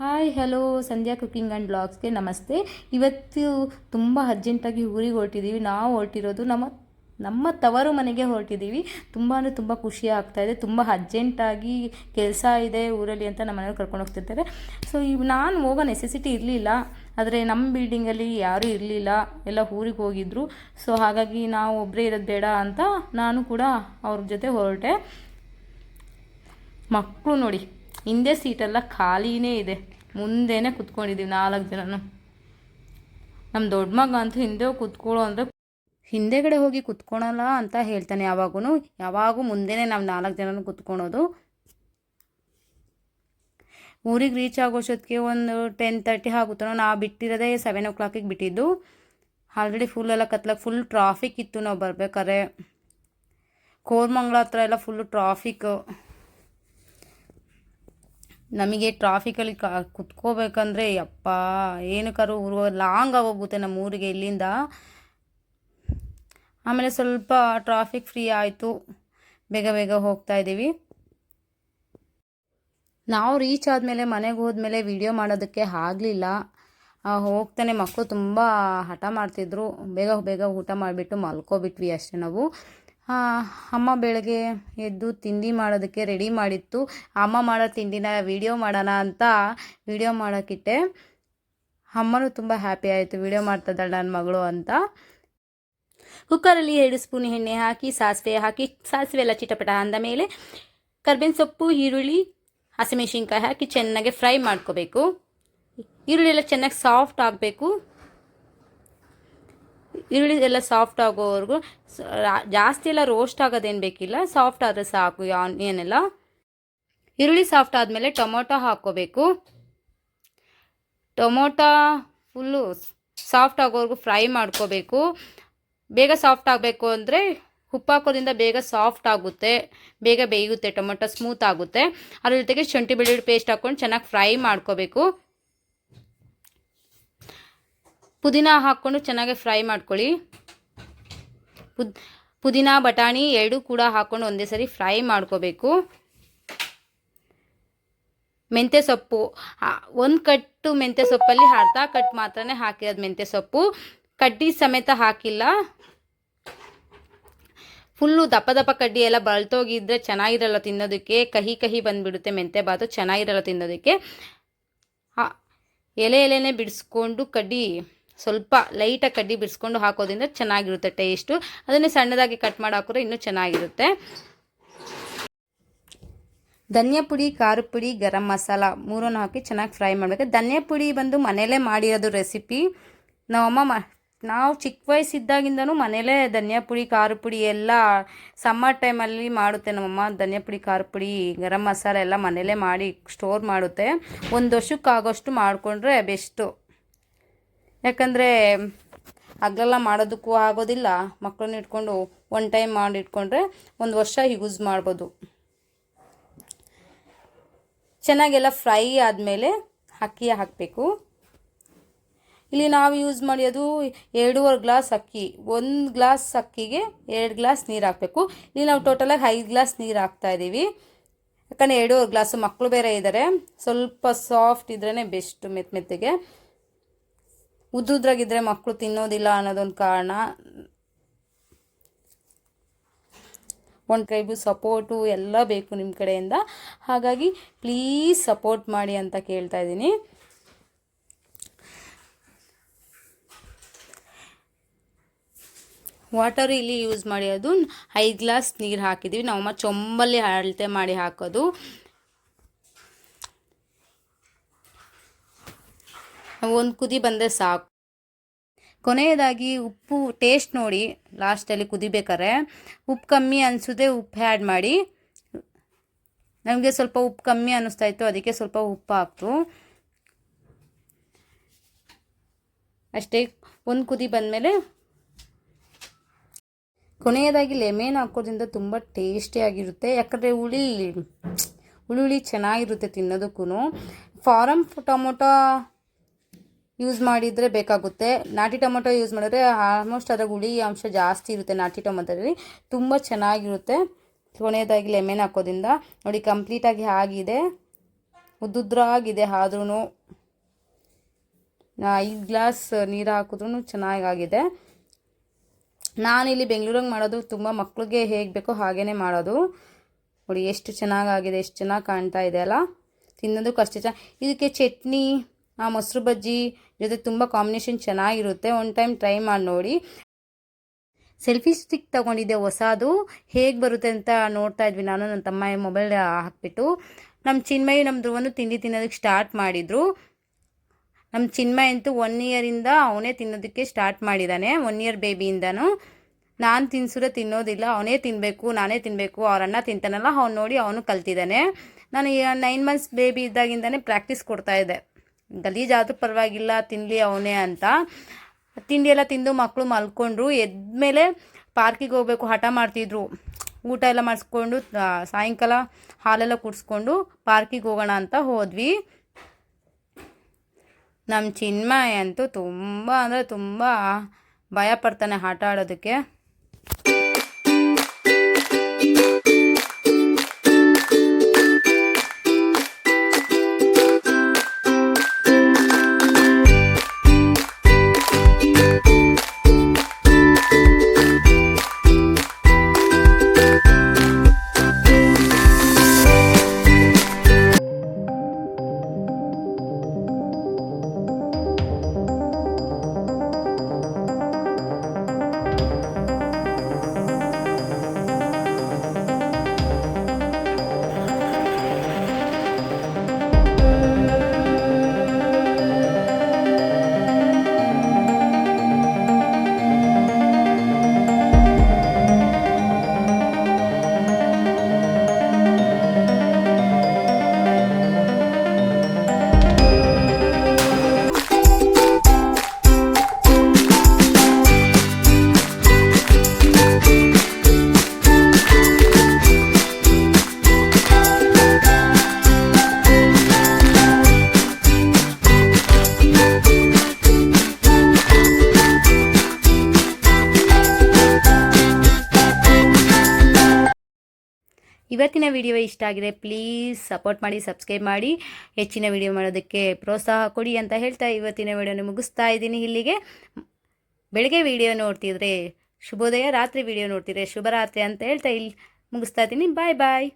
Hi hello, Sandhya cooking and ಬ್ಲಾಗ್ಸ್ಗೆ ನಮಸ್ತೆ. ಇವತ್ತು ತುಂಬ ಅರ್ಜೆಂಟಾಗಿ ಊರಿಗೆ ಹೊರಟಿದ್ದೀವಿ. ನಾವು ಹೊರಟಿರೋದು ನಮ್ಮ ತವರು ಮನೆಗೆ ಹೊರಟಿದ್ದೀವಿ. ತುಂಬ ಅಂದರೆ ತುಂಬ ಖುಷಿ ಆಗ್ತಾಯಿದೆ. ತುಂಬ ಅರ್ಜೆಂಟಾಗಿ ಕೆಲಸ ಇದೆ ಊರಲ್ಲಿ ಅಂತ ನಮ್ಮ ಮನೆಯವ್ರು ಕರ್ಕೊಂಡು ಹೋಗ್ತಿರ್ತಾರೆ. ಸೊ ನಾನು ಹೋಗೋ ನೆಸೆಸಿಟಿ ಇರಲಿಲ್ಲ, ಆದರೆ ನಮ್ಮ ಬಿಲ್ಡಿಂಗಲ್ಲಿ ಯಾರೂ ಇರಲಿಲ್ಲ, ಎಲ್ಲ ಊರಿಗೆ ಹೋಗಿದ್ದರು. ಸೊ ಹಾಗಾಗಿ ನಾವು ಒಬ್ಬರೇ ಇರೋದು ಬೇಡ ಅಂತ ನಾನು ಕೂಡ ಅವ್ರ ಜೊತೆ ಹೊರಟೆ. ಮಕ್ಕಳು ನೋಡಿ, ಹಿಂದೆ ಸೀಟೆಲ್ಲ ಖಾಲಿನೇ ಇದೆ, ಮುಂದೆನೇ ಕುತ್ಕೊಂಡಿದ್ದೀವಿ 4 ಜನನು. ನಮ್ಮ ದೊಡ್ಡ ಮಗ ಅಂತೂ ಹಿಂದೆ ಕುತ್ಕೊಳ್ಳೋ ಅಂದರೆ ಹಿಂದೆಗಡೆ ಹೋಗಿ ಕುತ್ಕೊಳಲ್ಲ ಅಂತ ಹೇಳ್ತಾನೆ. ಯಾವಾಗೂ ಮುಂದೆನೇ ನಾವು 4 ಜನನು ಕುತ್ಕೊಳೋದು. ಊರಿಗೆ ರೀಚ್ ಆಗೋಷ್ಟೊತ್ತಿಗೆ ಒಂದು 10:30 ಆಗುತ್ತೋ. ನಾವು ಬಿಟ್ಟಿರೋದೇ 7 o'clock ಬಿಟ್ಟಿದ್ದು. ಆಲ್ರೆಡಿ ಫುಲ್ ಎಲ್ಲ ಫುಲ್ ಟ್ರಾಫಿಕ್ ಇತ್ತು ನಾವು ಬರ್ಬೇಕಾದ್ರೆ. ಕೋರಮಂಗ್ಲ ಹತ್ರ ಎಲ್ಲ ಫುಲ್ಲು ಟ್ರಾಫಿಕ್ಕು. ನಮಗೆ ಟ್ರಾಫಿಕಲ್ಲಿ ಕುತ್ಕೋಬೇಕಂದ್ರೆ ಯಪ್ಪ ಏನಕ್ಕಾರು ಲಾಂಗ್ ಆಗೋಗುತ್ತೆ ನಮ್ಮ ಊರಿಗೆ ಇಲ್ಲಿಂದ. ಆಮೇಲೆ ಸ್ವಲ್ಪ ಟ್ರಾಫಿಕ್ ಫ್ರೀ ಆಯಿತು, ಬೇಗ ಹೋಗ್ತಾ ಇದ್ದೀವಿ. ನಾವು ರೀಚ್ ಆದಮೇಲೆ ಮನೆಗೆ ಹೋದ್ಮೇಲೆ ವಿಡಿಯೋ ಮಾಡೋದಕ್ಕೆ ಆಗಲಿಲ್ಲ. ಹೋಗ್ತಾನೆ ಮಕ್ಕಳು ತುಂಬ ಹಠ ಮಾಡ್ತಿದ್ರು. ಬೇಗ ಊಟ ಮಾಡಿಬಿಟ್ಟು ಮಲ್ಕೋಬಿಟ್ವಿ ಅಷ್ಟೇ ನಾವು. ಅಮ್ಮ ಬೆಳಗ್ಗೆ ಎದ್ದು ತಿಂಡಿ ಮಾಡೋದಕ್ಕೆ ರೆಡಿ ಮಾಡಿತ್ತು. ಅಮ್ಮ ಮಾಡೋ ತಿಂಡಿನ ವಿಡಿಯೋ ಮಾಡೋಣ ಅಂತ ವಿಡಿಯೋ ಮಾಡೋಕ್ಕಿಟ್ಟೆ. ಅಮ್ಮನೂ ತುಂಬ ಹ್ಯಾಪಿ ಆಯಿತು, ವಿಡಿಯೋ ಮಾಡ್ತಿದ್ದಾಳೆ ನನ್ನ ಮಗಳು ಅಂತ. ಕುಕ್ಕರಲ್ಲಿ 2 ಸ್ಪೂನ್ ಎಣ್ಣೆ ಹಾಕಿ ಸಾಸಿವೆ ಎಲ್ಲ ಚಿಟಪಟ ಅಂದ ಮೇಲೆ ಕರ್ಬೇವಿನ ಸೊಪ್ಪು, ಈರುಳ್ಳಿ, ಹಸಿಮೆಣಸಿನ್ಕಾಯಿ ಹಾಕಿ ಚೆನ್ನಾಗಿ ಫ್ರೈ ಮಾಡ್ಕೋಬೇಕು. ಈರುಳ್ಳಿ ಎಲ್ಲ ಚೆನ್ನಾಗಿ ಸಾಫ್ಟ್ ಆಗಬೇಕು. ಈರುಳ್ಳಿ ಎಲ್ಲ ಸಾಫ್ಟ್ ಆಗೋವರೆಗೂ, ಜಾಸ್ತಿ ಎಲ್ಲ ರೋಸ್ಟ್ ಆಗೋದೇನು ಬೇಕಿಲ್ಲ, ಸಾಫ್ಟ್ ಆದರೆ ಸಾಕು ಆನಿಯನ್ ಎಲ್ಲ. ಈರುಳ್ಳಿ ಸಾಫ್ಟ್ ಆದಮೇಲೆ ಟೊಮೊಟೊ ಹಾಕ್ಕೋಬೇಕು. ಟೊಮೊಟೊ ಫುಲ್ಲು ಸಾಫ್ಟ್ ಆಗೋವರೆಗೂ ಫ್ರೈ ಮಾಡ್ಕೋಬೇಕು. ಬೇಗ ಸಾಫ್ಟ್ ಆಗಬೇಕು ಅಂದರೆ ಉಪ್ಪು ಹಾಕೋದ್ರಿಂದ ಬೇಗ ಸಾಫ್ಟ್ ಆಗುತ್ತೆ, ಬೇಗ ಬೇಯುತ್ತೆ, ಟೊಮೊಟೊ ಸ್ಮೂತ್ ಆಗುತ್ತೆ. ಅದ್ರ ಜೊತೆಗೆ ಶುಂಠಿ ಬೆಳ್ಳುಳ್ಳಿ ಪೇಸ್ಟ್ ಹಾಕ್ಕೊಂಡು ಚೆನ್ನಾಗಿ ಫ್ರೈ ಮಾಡ್ಕೋಬೇಕು. ಪುದೀನ ಹಾಕ್ಕೊಂಡು ಚೆನ್ನಾಗಿ ಫ್ರೈ ಮಾಡ್ಕೊಳ್ಳಿ. ಪುದೀನ ಬಟಾಣಿ 2 ಕೂಡ ಹಾಕ್ಕೊಂಡು ಒಂದೇ ಸರಿ ಫ್ರೈ ಮಾಡ್ಕೋಬೇಕು. ಮೆಂತ್ಯ ಸೊಪ್ಪು 1 ಕಟ್ಟು ಮೆಂತ್ಯ ಸೊಪ್ಪಲ್ಲಿ ಅರ್ಧ ಕಟ್ ಮಾತ್ರನೇ ಹಾಕಿರೋದು. ಮೆಂತ್ಯ ಸೊಪ್ಪು ಕಡ್ಡಿ ಸಮೇತ ಹಾಕಿಲ್ಲ. ಫುಲ್ಲು ದಪ್ಪ ಕಡ್ಡಿ ಎಲ್ಲ ಬಳ್ತೋಗಿದ್ರೆ ಚೆನ್ನಾಗಿರಲ್ಲ ತಿನ್ನೋದಕ್ಕೆ, ಕಹಿ ಬಂದುಬಿಡುತ್ತೆ. ಮೆಂತ್ಯ ಬಾತು ಚೆನ್ನಾಗಿರಲ್ಲ ತಿನ್ನೋದಕ್ಕೆ. ಎಲೆನೇ ಬಿಡಿಸ್ಕೊಂಡು ಕಡ್ಡಿ ಸ್ವಲ್ಪ ಲೈಟಾಗಿ ಕಡ್ಡಿ ಬಿಡಿಸ್ಕೊಂಡು ಹಾಕೋದ್ರಿಂದ ಚೆನ್ನಾಗಿರುತ್ತೆ ಟೇಸ್ಟು. ಅದನ್ನೇ ಸಣ್ಣದಾಗಿ ಕಟ್ ಮಾಡಿ ಹಾಕಿದ್ರೆ ಇನ್ನೂ ಚೆನ್ನಾಗಿರುತ್ತೆ. ಧನಿಯಾ ಪುಡಿ, ಖಾರದ ಪುಡಿ, ಗರಂ ಮಸಾಲ 3 ಹಾಕಿ ಚೆನ್ನಾಗಿ ಫ್ರೈ ಮಾಡಬೇಕು. ಧನಿಯಾ ಪುಡಿ ಬಂದು ಮನೇಲೇ ಮಾಡಿರೋದು ರೆಸಿಪಿ. ನಾವು ಚಿಕ್ಕ ವಯಸ್ಸಿದ್ದಾಗಿಂದನೂ ಮನೇಲೇ ಧನಿಯಾ ಪುಡಿ, ಖಾರದ ಪುಡಿ ಎಲ್ಲ ಸಮ್ಮರ್ ಟೈಮಲ್ಲಿ ಮಾಡುತ್ತೆ ನಮ್ಮಮ್ಮ. ಧನಿಯಾ ಪುಡಿ, ಖಾರದ ಪುಡಿ, ಗರಂ ಮಸಾಲ ಎಲ್ಲ ಮನೇಲೇ ಮಾಡಿ ಸ್ಟೋರ್ ಮಾಡುತ್ತೆ. 1 ವರ್ಷಕ್ಕಾಗೋಷ್ಟು ಮಾಡಿಕೊಂಡ್ರೆ ಬೆಸ್ಟು. ಯಾಕಂದರೆ ಹಗಲೆಲ್ಲ ಮಾಡೋದಕ್ಕೂ ಆಗೋದಿಲ್ಲ. ಮಕ್ಕಳನ್ನ ಇಟ್ಕೊಂಡು 1 ಟೈಮ್ ಮಾಡಿ ಇಟ್ಕೊಂಡ್ರೆ 1 ವರ್ಷ ಯೂಸ್ ಮಾಡ್ಬೋದು. ಚೆನ್ನಾಗೆಲ್ಲ ಫ್ರೈ ಆದಮೇಲೆ ಅಕ್ಕಿ ಹಾಕಬೇಕು. ಇಲ್ಲಿ ನಾವು ಯೂಸ್ ಮಾಡೋದು 2.5 ಗ್ಲಾಸ್ ಅಕ್ಕಿ. 1 ಗ್ಲಾಸ್ ಅಕ್ಕಿಗೆ 2 ಗ್ಲಾಸ್ ನೀರು ಹಾಕಬೇಕು. ಇಲ್ಲಿ ನಾವು ಟೋಟಲಾಗಿ 5 ಗ್ಲಾಸ್ ನೀರು ಹಾಕ್ತಾಯಿದ್ದೀವಿ. ಯಾಕಂದರೆ 2.5 ಗ್ಲಾಸು ಮಕ್ಕಳು ಬೇರೆ ಇದ್ದಾರೆ. ಸ್ವಲ್ಪ ಸಾಫ್ಟ್ ಇದ್ರೇ ಬೆಸ್ಟ್. ಮೆತ್ತಗೆ ಉದ್ದುದ್ರಾಗಿದ್ದರೆ ಮಕ್ಕಳು ತಿನ್ನೋದಿಲ್ಲ ಅನ್ನೋದೊಂದು ಕಾರಣ. ಒಂದು ಕೈಗೂ ಸಪೋರ್ಟು ಎಲ್ಲ ಬೇಕು ನಿಮ್ಮ ಕಡೆಯಿಂದ. ಹಾಗಾಗಿ ಪ್ಲೀಸ್ ಸಪೋರ್ಟ್ ಮಾಡಿ ಅಂತ ಕೇಳ್ತಾ ಇದ್ದೀನಿ. ವಾಟರ್ ಇಲ್ಲಿ ಯೂಸ್ ಮಾಡೋದು 5 ಗ್ಲಾಸ್ ನೀರು ಹಾಕಿದ್ದೀವಿ. ನಾವಮ್ಮ ಚೊಂಬಲ್ಲಿ ಅಳತೆ ಮಾಡಿ ಹಾಕೋದು. ಒಂದು ಕುದಿ ಬಂದರೆ ಸಾಕು. ಕೊನೆಯದಾಗಿ ಉಪ್ಪು ಟೇಸ್ಟ್ ನೋಡಿ. ಲಾಸ್ಟಲ್ಲಿ ಕುದಿಬೇಕಾರೆ ಉಪ್ಪು ಕಮ್ಮಿ ಅನಿಸಿದ್ರೆ ಉಪ್ಪು ಆ್ಯಡ್ ಮಾಡಿ. ನಮಗೆ ಸ್ವಲ್ಪ ಉಪ್ಪು ಕಮ್ಮಿ ಅನ್ನಿಸ್ತಾಯಿತ್ತು, ಅದಕ್ಕೆ ಸ್ವಲ್ಪ ಉಪ್ಪು ಹಾಕ್ತು ಅಷ್ಟೇ. ಒಂದು ಕುದಿ ಬಂದಮೇಲೆ ಕೊನೆಯದಾಗಿ ಲೆಮನ್ ಹಾಕೋದ್ರಿಂದ ತುಂಬ ಟೇಸ್ಟಿಯಾಗಿರುತ್ತೆ. ಯಾಕಂದರೆ ಹುಳಿ ಚೆನ್ನಾಗಿರುತ್ತೆ ತಿನ್ನೋದಕ್ಕೂ. ಫಾರಮ್ ಟೊಮೊಟೊ ಯೂಸ್ ಮಾಡಿದರೆ ಬೇಕಾಗುತ್ತೆ. ನಾಟಿ ಟೊಮೊಟೊ ಯೂಸ್ ಮಾಡಿದ್ರೆ ಆಲ್ಮೋಸ್ಟ್ ಅದರ ಹುಳಿ ಅಂಶ ಜಾಸ್ತಿ ಇರುತ್ತೆ. ನಾಟಿ ಟೊಮೊಟೊದಲ್ಲಿ ತುಂಬ ಚೆನ್ನಾಗಿರುತ್ತೆ. ಕೊನೆಯದಾಗಿ ಲೆಮನ್ ಹಾಕೋದ್ರಿಂದ ನೋಡಿ ಕಂಪ್ಲೀಟಾಗಿ ಆಗಿದೆ. ಉದ್ದುದ್ರಾಗಿದೆ. ಆದ್ರೂ 5 ಗ್ಲಾಸ್ ನೀರು ಹಾಕಿದ್ರೂ ಚೆನ್ನಾಗಾಗಿದೆ. ನಾನಿಲ್ಲಿ ಬೆಂಗಳೂರಿಗೆ ಮಾಡೋದು ತುಂಬ ಮಕ್ಳಿಗೆ ಹೇಗೆ ಬೇಕೋ ಹಾಗೇ ಮಾಡೋದು. ನೋಡಿ ಎಷ್ಟು ಚೆನ್ನಾಗಾಗಿದೆ, ಎಷ್ಟು ಚೆನ್ನಾಗಿ ಕಾಣ್ತಾ ಇದೆ ಅಲ್ಲ. ತಿನ್ನೋದಕ್ಕೂ ಅಷ್ಟೇ ಇದಕ್ಕೆ ಚಟ್ನಿ ಮೊಸರು ಬಜ್ಜಿ ಜೊತೆ ತುಂಬ ಕಾಂಬಿನೇಷನ್ ಚೆನ್ನಾಗಿರುತ್ತೆ. ಒಂದು ಟೈಮ್ ಟ್ರೈ ಮಾಡಿ ನೋಡಿ. ಸೆಲ್ಫಿ ಸ್ಟಿಕ್ ತೊಗೊಂಡಿದ್ದೆ ಹೊಸದು, ಹೇಗೆ ಬರುತ್ತೆ ಅಂತ ನೋಡ್ತಾ ಇದ್ವಿ ನಾನು ನನ್ನ ತಮ್ಮ ಮೊಬೈಲ್ ಹಾಕ್ಬಿಟ್ಟು. ನಮ್ಮ ಚಿನ್ಮಯಿ ನಮ್ಮ ಧ್ರುವನು ತಿಂಡಿ ತಿನ್ನೋದಕ್ಕೆ ಸ್ಟಾರ್ಟ್ ಮಾಡಿದರು. ನಮ್ಮ ಚಿನ್ಮಯ್ ಅಂತೂ 1 ಇಯರಿಂದ ಅವನೇ ತಿನ್ನೋದಕ್ಕೆ ಸ್ಟಾರ್ಟ್ ಮಾಡಿದ್ದಾನೆ, 1 ಇಯರ್ ಬೇಬಿಯಿಂದನೂ. ನಾನು ತಿನ್ಸಿದ್ರೆ ತಿನ್ನೋದಿಲ್ಲ, ಅವನೇ ತಿನ್ನಬೇಕು, ನಾನೇ ತಿನ್ನಬೇಕು. ಅವ್ರ ಅಣ್ಣ ತಿಂತಾನಲ್ಲ, ಅವ್ನು ನೋಡಿ ಅವನು ಕಲ್ತಿದ್ದಾನೆ. ನಾನು 9 ಮಂತ್ಸ್ ಬೇಬಿ ಇದ್ದಾಗಿಂದನೇ ಪ್ರಾಕ್ಟೀಸ್ ಕೊಡ್ತಾಯಿದ್ದೆ, ಗಲೀಜಾದರೂ ಪರವಾಗಿಲ್ಲ ತಿನ್ನಲಿ ಅವನೇ ಅಂತ. ತಿಂಡಿ ಎಲ್ಲ ತಿಂದು ಮಕ್ಕಳು ಮಲ್ಕೊಂಡ್ರು. ಎದ್ಮೇಲೆ ಪಾರ್ಕಿಗೆ ಹೋಗಬೇಕು ಹಠ ಮಾಡ್ತಿದ್ರು. ಊಟ ಎಲ್ಲ ಮಾಡಿಸ್ಕೊಂಡು ಸಾಯಂಕಾಲ ಹಾಲೆಲ್ಲ ಕುಡಿಸ್ಕೊಂಡು ಪಾರ್ಕಿಗೆ ಹೋಗೋಣ ಅಂತ ಹೋದ್ವಿ. ನಮ್ಮ ಚಿನ್ಮಯ್ ಅಂತೂ ತುಂಬ ಅಂದರೆ ತುಂಬ ಭಯ ಪಡ್ತಾನೆ ಆಟ ಆಡೋದಕ್ಕೆ. ಇವತ್ತಿನ ವಿಡಿಯೋ ಇಷ್ಟ ಆಗಿದೆ, ಪ್ಲೀಸ್ ಸಪೋರ್ಟ್ ಮಾಡಿ, ಸಬ್ಸ್ಕ್ರೈಬ್ ಮಾಡಿ, ಹೆಚ್ಚಿನ ವಿಡಿಯೋ ಮಾಡೋದಕ್ಕೆ ಪ್ರೋತ್ಸಾಹ ಕೊಡಿ ಅಂತ ಹೇಳ್ತಾ ಇವತ್ತಿನ ವಿಡಿಯೋನ ಮುಗಿಸ್ತಾ ಇದ್ದೀನಿ ಇಲ್ಲಿಗೆ. ಬೆಳಗ್ಗೆ ವಿಡಿಯೋ ನೋಡ್ತಿದ್ರೆ ಶುಭೋದಯ, ರಾತ್ರಿ ವಿಡಿಯೋ ನೋಡ್ತಿದ್ರೆ ಶುಭರಾತ್ರಿ ಅಂತ ಹೇಳ್ತಾ ಇಲ್ಲಿ ಮುಗಿಸ್ತಾ ಇದ್ದೀನಿ. ಬಾಯ್ ಬಾಯ್.